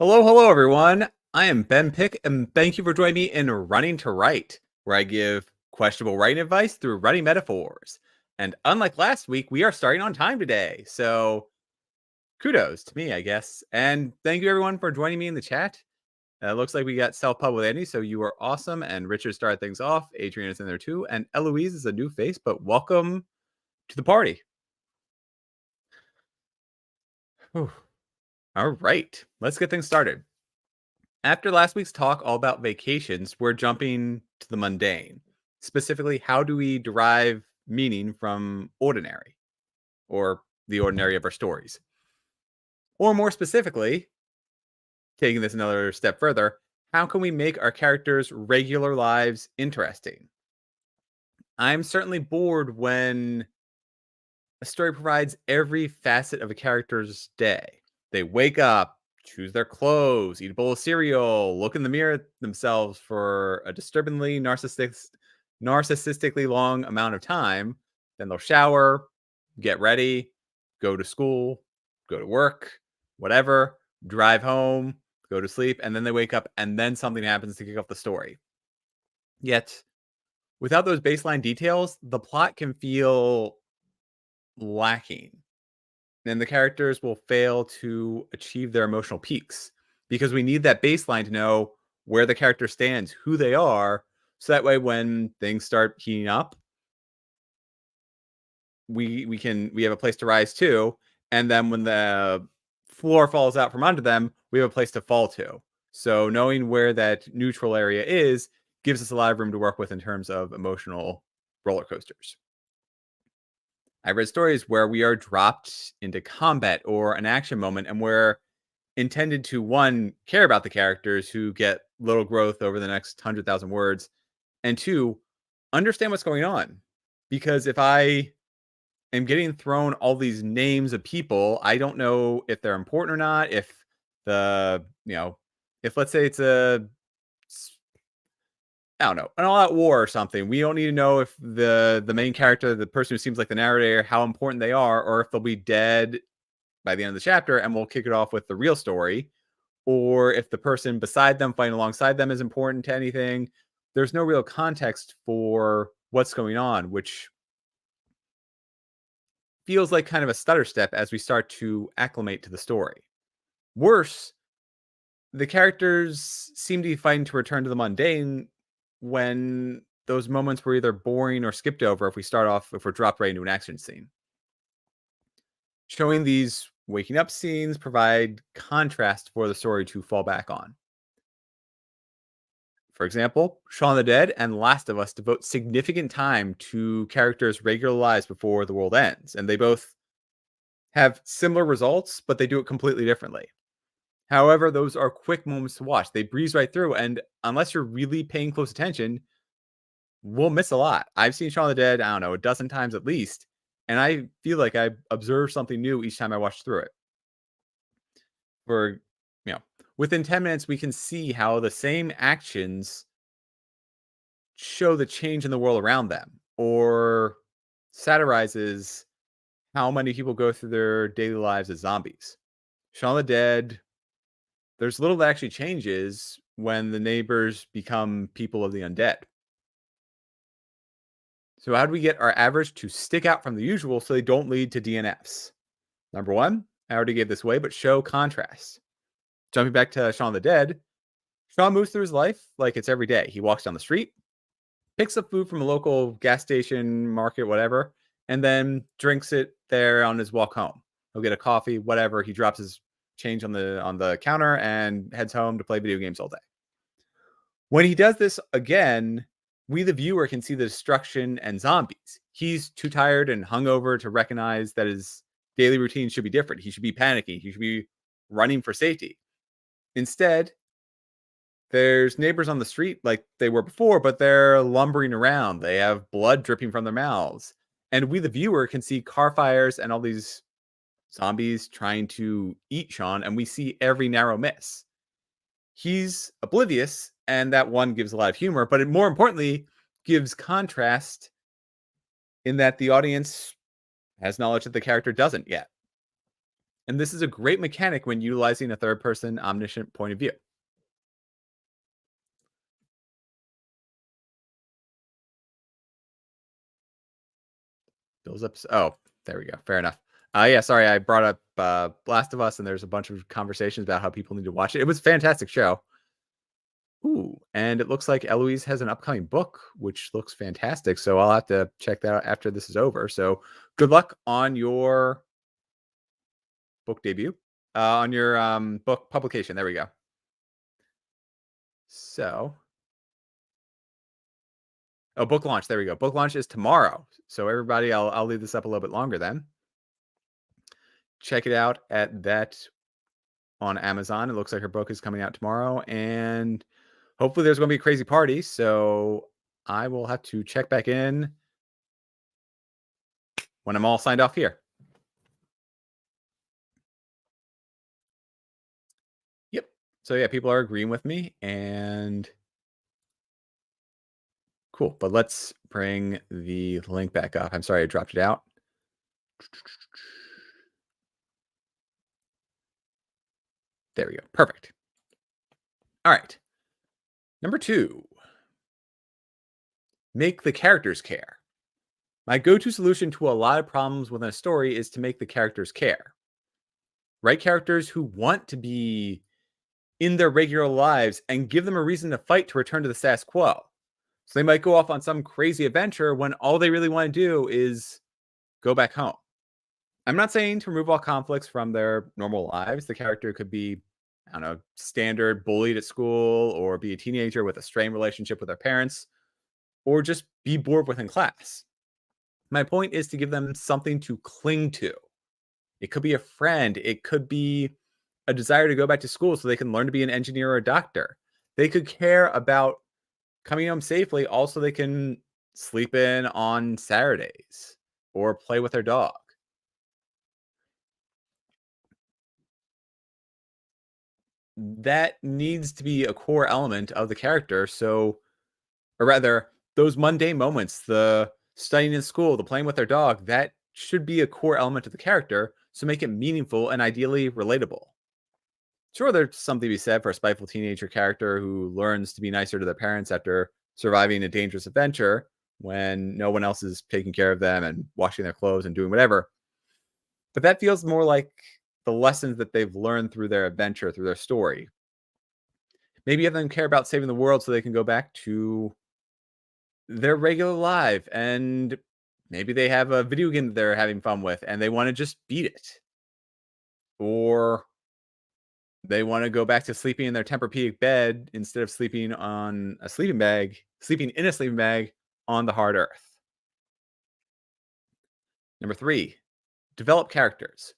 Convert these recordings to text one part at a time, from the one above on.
Hello, everyone. I am Ben Pick, and thank you for joining me in Running to Write, where I give questionable writing advice through writing metaphors. And unlike last week, we are starting on time today. So kudos to me, I guess. And thank you, everyone, for joining me in the chat. Looks like we got self-pub with Andy, so you are awesome. And Richard started things off. Adrian is in there too. And Eloise is a new face, but welcome to the party. Whew. All right, let's get things started. After last week's talk all about vacations, we're jumping to the mundane. Specifically, how do we derive meaning from ordinary or the ordinary of our stories? Or more specifically, taking this another step further, how can we make our characters' regular lives interesting? I'm certainly bored when a story provides every facet of a character's day. They wake up, choose their clothes, eat a bowl of cereal, look in the mirror at themselves for a disturbingly narcissistically long amount of time. Then they'll shower, get ready, go to school, go to work, whatever, drive home, go to sleep, and then they wake up and then something happens to kick off the story. Yet, without those baseline details, the plot can feel lacking. And the characters will fail to achieve their emotional peaks because we need that baseline to know where the character stands, who they are, so that way when things start heating up, we have a place to rise to, and then when the floor falls out from under them, we have a place to fall to. So knowing where that neutral area is gives us a lot of room to work with in terms of emotional roller coasters. I read stories where we are dropped into combat or an action moment and we're intended to, one, care about the characters who get little growth over the next 100,000 words, and two, understand what's going on. Because if I am getting thrown all these names of people, I don't know if they're important or not, if if let's say it's I don't know, an all-out war or something. We don't need to know if the main character, the person who seems like the narrator, how important they are, or if they'll be dead by the end of the chapter, and we'll kick it off with the real story, or if the person beside them, fighting alongside them, is important to anything. There's no real context for what's going on, which feels like kind of a stutter step as we start to acclimate to the story. Worse, the characters seem to be fighting to return to the mundane when those moments were either boring or skipped over if we're dropped right into an action scene. Showing these waking up scenes provide contrast for the story to fall back on. For example, Shaun of the Dead and Last of Us devote significant time to characters' regular lives before the world ends, and they both have similar results, but they do it completely differently. However, those are quick moments to watch. They breeze right through, and unless you're really paying close attention, we'll miss a lot. I've seen Shaun of the Dead, I don't know, a dozen times at least, and I feel like I observe something new each time I watch through it. For, within 10 minutes, we can see how the same actions show the change in the world around them, or satirizes how many people go through their daily lives as zombies. Shaun of the Dead, there's little that actually changes when the neighbors become people of the undead. So how do we get our average to stick out from the usual so they don't lead to DNFs? Number one, I already gave this away, but show contrast. Jumping back to Shaun of the Dead, Shaun moves through his life like it's every day. He walks down the street, picks up food from a local gas station, market, whatever, and then drinks it there on his walk home. He'll get a coffee, whatever. He drops his change on the counter and heads home to play video games all day. When he does this again, we, the viewer, can see the destruction and zombies. He's too tired and hungover to recognize that his daily routine should be different. He should be panicking. He should be running for safety. Instead, there's neighbors on the street like they were before, but they're lumbering around. They have blood dripping from their mouths. And we, the viewer, can see car fires and all these zombies trying to eat Shaun, and we see every narrow miss. He's oblivious, and that one gives a lot of humor, but it more importantly gives contrast in that the audience has knowledge that the character doesn't yet. And this is a great mechanic when utilizing a third person omniscient point of view. Those episodes. Oh, there we go. Fair enough. Yeah, sorry, I brought up Last of Us, and there's a bunch of conversations about how people need to watch it. It was a fantastic show. Ooh, and it looks like Eloise has an upcoming book, which looks fantastic. So I'll have to check that out after this is over. So good luck on your book debut, on your book publication. There we go. So, oh, book launch. There we go. Book launch is tomorrow. So everybody, I'll leave this up a little bit longer then. Check it out at that on Amazon. It looks like her book is coming out tomorrow, and hopefully there's going to be a crazy party. So I will have to check back in when I'm all signed off here. Yep. So yeah, people are agreeing with me, and cool. But let's bring the link back up. I'm sorry I dropped it out. There we go. Perfect. All right. Number 2, make the characters care. My go-to solution to a lot of problems within a story is to make the characters care. Write characters who want to be in their regular lives and give them a reason to fight to return to the status quo. So they might go off on some crazy adventure when all they really want to do is go back home. I'm not saying to remove all conflicts from their normal lives. The character could be, I don't know, standard bullied at school, or be a teenager with a strained relationship with their parents, or just be bored within class. My point is to give them something to cling to. It could be a friend. It could be a desire to go back to school so they can learn to be an engineer or a doctor. They could care about coming home safely. Also, they can sleep in on Saturdays or play with their dog. That needs to be a core element of the character. So, or rather, those mundane moments, the studying in school, the playing with their dog, that should be a core element of the character. So make it meaningful and ideally relatable. Sure, there's something to be said for a spiteful teenager character who learns to be nicer to their parents after surviving a dangerous adventure when no one else is taking care of them and washing their clothes and doing whatever. But that feels more like the lessons that they've learned through their adventure, through their story. Maybe have them care about saving the world so they can go back to their regular life, and maybe they have a video game that they're having fun with and they want to just beat it. Or they want to go back to sleeping in their Tempur-Pedic bed instead of sleeping in a sleeping bag on the hard earth. Number 3, develop characters.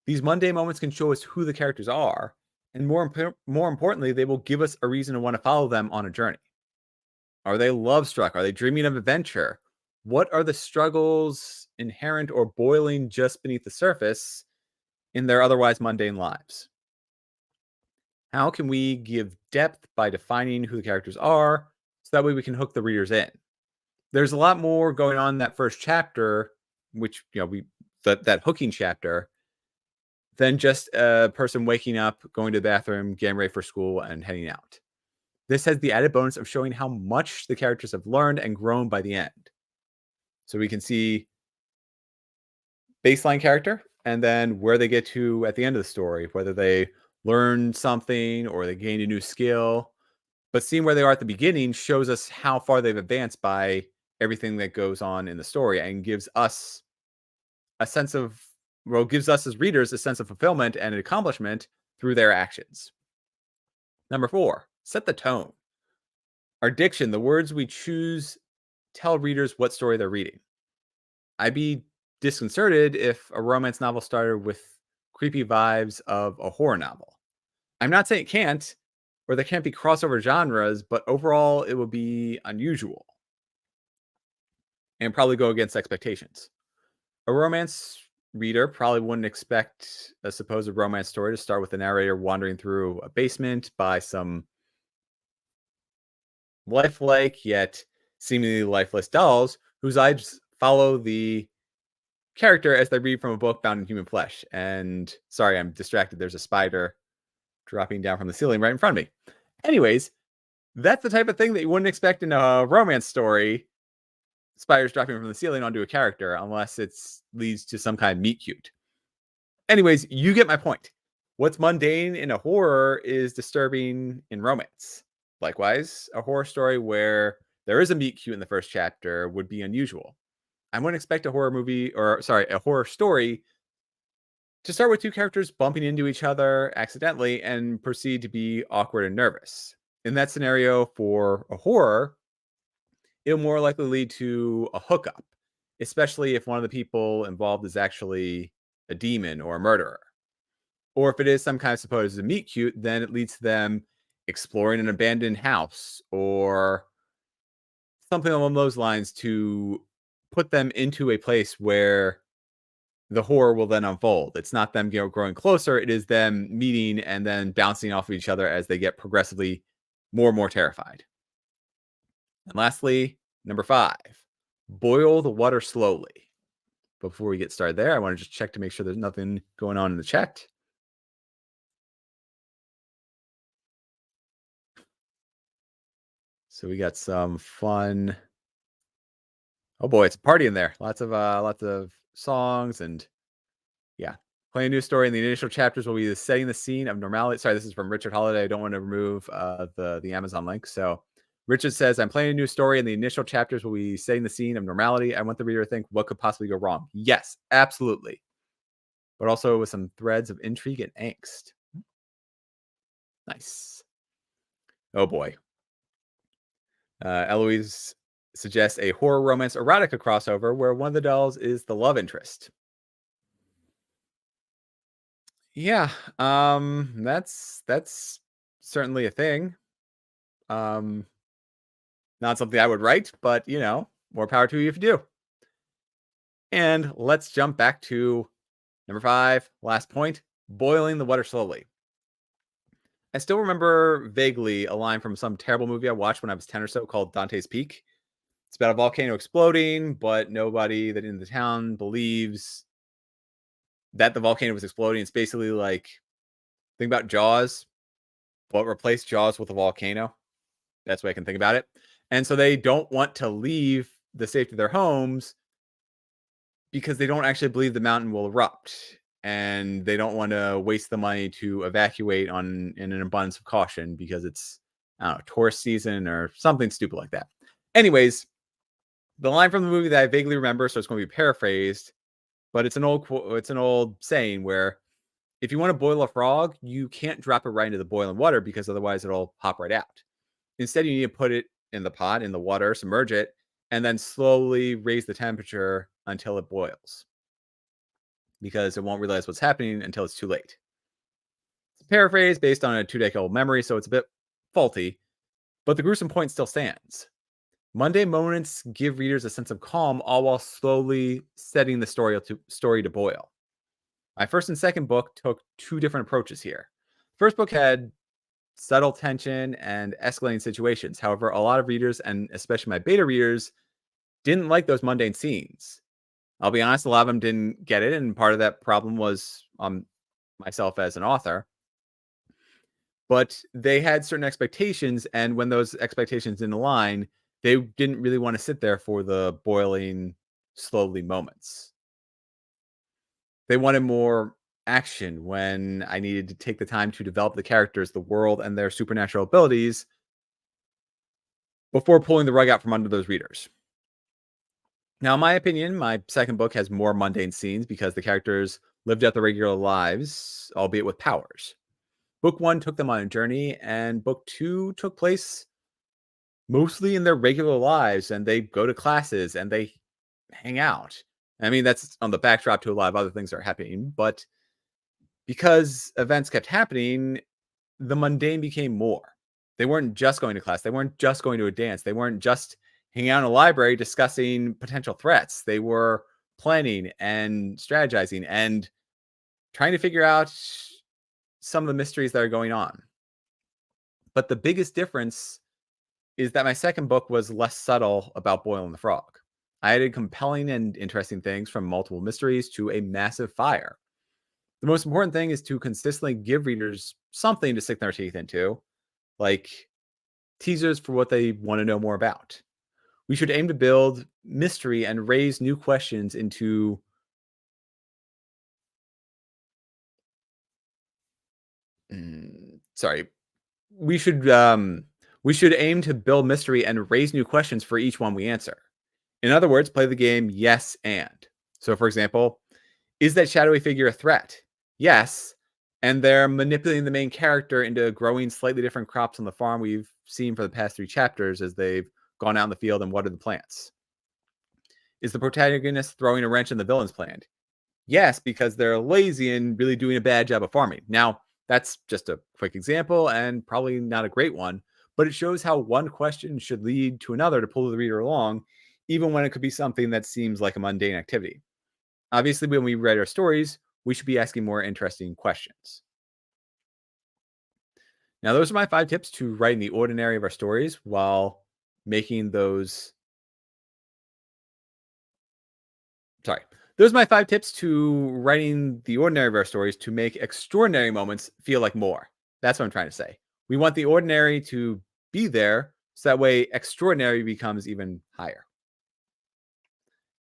These mundane moments can show us who the characters are, and more importantly, they will give us a reason to want to follow them on a journey. Are they love struck? Are they dreaming of adventure? What are the struggles inherent or boiling just beneath the surface in their otherwise mundane lives? How can we give depth by defining who the characters are so that way we can hook the readers in? There's a lot more going on in that first chapter, which, that hooking chapter, than just a person waking up, going to the bathroom, getting ready for school, and heading out. This has the added bonus of showing how much the characters have learned and grown by the end. So we can see baseline character and then where they get to at the end of the story, whether they learn something or they gain a new skill. But seeing where they are at the beginning shows us how far they've advanced by everything that goes on in the story, and gives us a sense of, well, gives us as readers a sense of fulfillment and accomplishment through their actions. Number 4, set the tone. Our diction, the words we choose, tell readers what story they're reading. I'd be disconcerted if a romance novel started with creepy vibes of a horror novel. I'm not saying it can't, or there can't be crossover genres, but overall it would be unusual and probably go against expectations. A romance reader probably wouldn't expect a supposed romance story to start with the narrator wandering through a basement by some lifelike yet seemingly lifeless dolls whose eyes follow the character as they read from a book bound in human flesh. And sorry, I'm distracted. There's a spider dropping down from the ceiling right in front of me. Anyways, that's the type of thing that you wouldn't expect in a romance story. Spiders dropping from the ceiling onto a character, unless it leads to some kind of meet cute. Anyways, you get my point. What's mundane in a horror is disturbing in romance. Likewise, a horror story where there is a meet cute in the first chapter would be unusual. I wouldn't expect a a horror story to start with two characters bumping into each other accidentally and proceed to be awkward and nervous. In that scenario, for a horror, it'll more likely lead to a hookup, especially if one of the people involved is actually a demon or a murderer. Or if it is some kind of supposed meet cute, then it leads to them exploring an abandoned house or something along those lines to put them into a place where the horror will then unfold. It's not them growing closer. It is them meeting and then bouncing off of each other as they get progressively more and more terrified. And lastly, number 5, boil the water slowly. Before we get started there, I want to just check to make sure there's nothing going on in the chat. So we got some fun. Oh boy, it's a party in there. Lots of songs and yeah. Playing a new story in the initial chapters will be setting the scene of normality. Sorry, this is from Richard Holiday. I don't want to remove the Amazon link. So Richard says, I'm playing a new story in the initial chapters will be setting the scene of normality. I want the reader to think, what could possibly go wrong? Yes, absolutely. But also with some threads of intrigue and angst. Nice. Oh boy. Eloise suggests a horror romance erotica crossover where one of the dolls is the love interest. Yeah, that's certainly a thing. Um, not something I would write, but more power to you if you do. And let's jump back to number 5, last point, boiling the water slowly. I still remember vaguely a line from some terrible movie I watched when I was 10 or so called Dante's Peak. It's about a volcano exploding, but nobody that in the town believes that the volcano was exploding. It's basically like, think about Jaws, but replace Jaws with a volcano. That's the way I can think about it. And so they don't want to leave the safety of their homes because they don't actually believe the mountain will erupt. And they don't want to waste the money to evacuate in an abundance of caution because it's, I don't know, tourist season or something stupid like that. Anyways, the line from the movie that I vaguely remember, so it's going to be paraphrased, but it's an old saying where if you want to boil a frog, you can't drop it right into the boiling water because otherwise it'll pop right out. Instead, you need to put it in the pot, in the water, submerge it, and then slowly raise the temperature until it boils. Because it won't realize what's happening until it's too late. It's a paraphrase based on a 2-decade-old memory, so it's a bit faulty, but the gruesome point still stands. Mundane moments give readers a sense of calm, all while slowly setting the story to boil. My first and second book took 2 different approaches here. First book had subtle tension and escalating situations. However, a lot of readers, and especially my beta readers, didn't like those mundane scenes. I'll be honest, a lot of them didn't get it, and part of that problem was myself as an author. But they had certain expectations, and when those expectations didn't align, they didn't really want to sit there for the boiling slowly moments. They wanted more action when I needed to take the time to develop the characters, the world, and their supernatural abilities before pulling the rug out from under those readers. Now, in my opinion, my second book has more mundane scenes because the characters lived out their regular lives, albeit with powers. Book 1 took them on a journey, and book 2 took place mostly in their regular lives, and they go to classes and they hang out. I mean, that's on the backdrop to a lot of other things that are happening, but because events kept happening, the mundane became more. They weren't just going to class. They weren't just going to a dance. They weren't just hanging out in a library discussing potential threats. They were planning and strategizing and trying to figure out some of the mysteries that are going on. But the biggest difference is that my second book was less subtle about boiling the frog. I added compelling and interesting things from multiple mysteries to a massive fire. The most important thing is to consistently give readers something to stick their teeth into, like teasers for what they want to know more about. We should aim to build mystery and raise new questions into sorry. We should we should aim to build mystery and raise new questions for each one we answer. In other words, play the game yes and. So for example, is that shadowy figure a threat? Yes. And they're manipulating the main character into growing slightly different crops on the farm we've seen for the past 3 chapters as they've gone out in the field and watered the plants. Is the protagonist throwing a wrench in the villain's plan? Yes, because they're lazy and really doing a bad job of farming. Now, that's just a quick example and probably not a great one, but it shows how one question should lead to another to pull the reader along, even when it could be something that seems like a mundane activity. Obviously, when we write our stories, we should be asking more interesting questions. Now, those are my 5 tips to writing the ordinary of our stories while making those. Sorry. Those are my 5 tips to writing the ordinary of our stories to make extraordinary moments feel like more. That's what I'm trying to say. We want the ordinary to be there so that way extraordinary becomes even higher.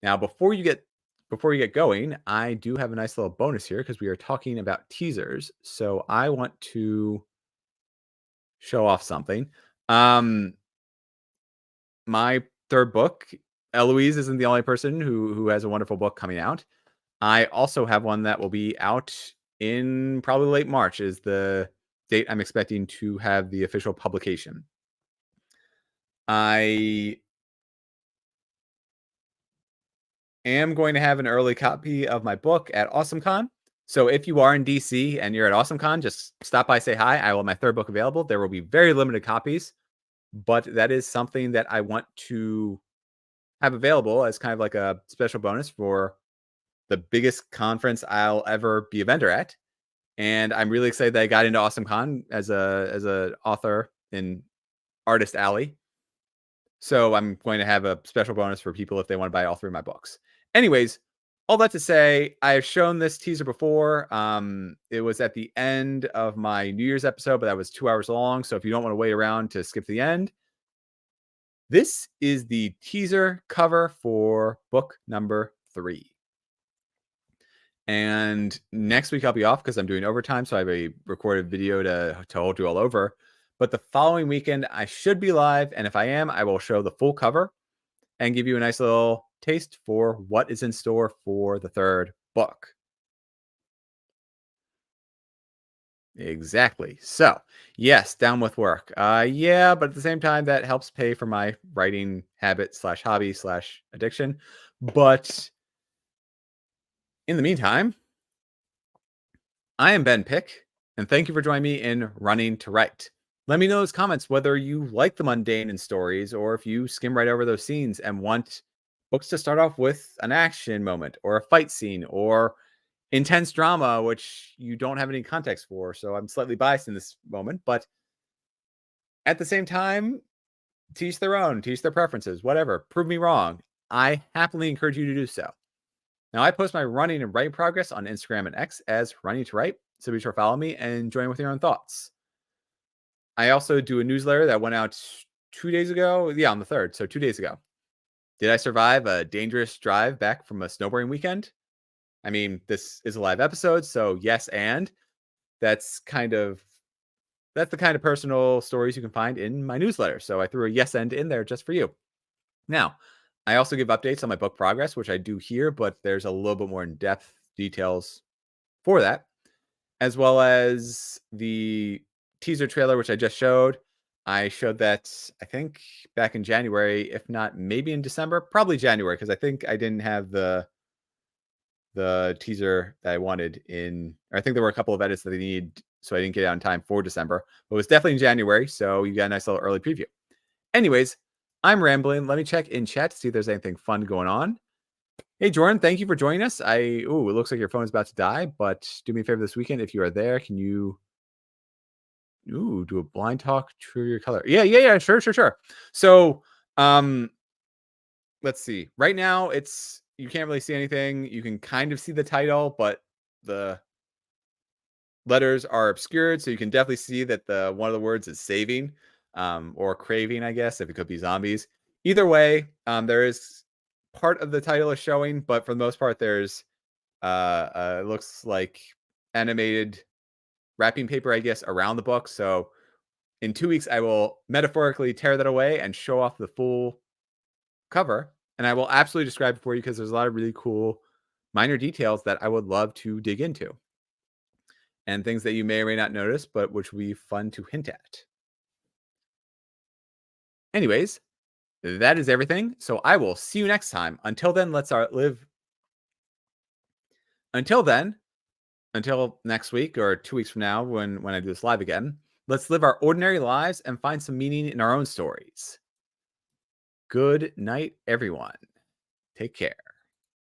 Now, before you get going, I do have a nice little bonus here because we are talking about teasers. So I want to show off something. Um, my third book, Eloise isn't the only person who has a wonderful book coming out. I also have one that will be out in probably late March is the date I'm expecting to have the official publication. I am going to have an early copy of my book at AwesomeCon. So if you are in DC and you're at AwesomeCon, just stop by, say hi. I will have my third book available. There will be very limited copies, but that is something that I want to have available as kind of like a special bonus for the biggest conference I'll ever be a vendor at. And I'm really excited that I got into AwesomeCon as a author in Artist Alley. So I'm going to have a special bonus for people if they want to buy all 3 of my books. Anyways, all that to say, I've shown this teaser before. It was at the end of my New Year's episode, but that was 2 hours long. So if you don't want to wait around to skip to the end, this is the teaser cover for book number 3. And next week I'll be off because I'm doing overtime, so I have a recorded video to hold you all over. But the following weekend I should be live, and if I am, I will show the full cover and give you a nice little taste for what is in store for the 3rd book. Exactly. So, yes, down with work. Yeah, but at the same time, that helps pay for my writing habit slash hobby slash addiction. But in the meantime, I am Ben Pick, and thank you for joining me in Running to Write. Let me know in those comments whether you like the mundane in stories or if you skim right over those scenes and want books to start off with an action moment or a fight scene or intense drama, which you don't have any context for. So I'm slightly biased in this moment, but at the same time, teach their own, teach their preferences, whatever. Prove me wrong. I happily encourage you to do so. Now, I post my running and writing progress on Instagram and X as Running to Write, so be sure to follow me and join with your own thoughts. I also do a newsletter that went out 2 days ago. Yeah, on the 3rd, so 2 days ago. Did I survive a dangerous drive back from a snowboarding weekend? I mean, this is a live episode, so yes, and that's that's the kind of personal stories you can find in my newsletter. So I threw a yes and in there just for you. Now, I also give updates on my book progress, which I do here, but there's a little bit more in-depth details for that, as well as the teaser trailer, which I just showed. I showed that, I think, back in January, if not maybe in December, probably January, because I think I didn't have the teaser that I wanted in, or I think there were a couple of edits that they need, so I didn't get it on time for December. But it was definitely in January, so you got a nice little early preview. Anyways, I'm rambling. Let me check in chat to see if there's anything fun going on. Hey, Jordan, thank you for joining us. It looks like your phone is about to die, but do me a favor this weekend. If you are there, can you do a blind talk, true your color? Yeah, sure. So, let's see. Right now, it's you can't really see anything. You can kind of see the title, but the letters are obscured, so you can definitely see that the one of the words is saving, or craving, I guess, if it could be zombies. Either way, there is part of the title is showing, but for the most part, there's it looks like animated wrapping paper, I guess, around the book. So in 2 weeks, I will metaphorically tear that away and show off the full cover, and I will absolutely describe it for you because there's a lot of really cool minor details that I would love to dig into and things that you may or may not notice, but which will be fun to hint at. Anyways, that is everything. So I will see you next time. Until then, let's live. Until then, until next week or 2 weeks from now, when I do this live again, let's live our ordinary lives and find some meaning in our own stories. Good night, everyone. Take care.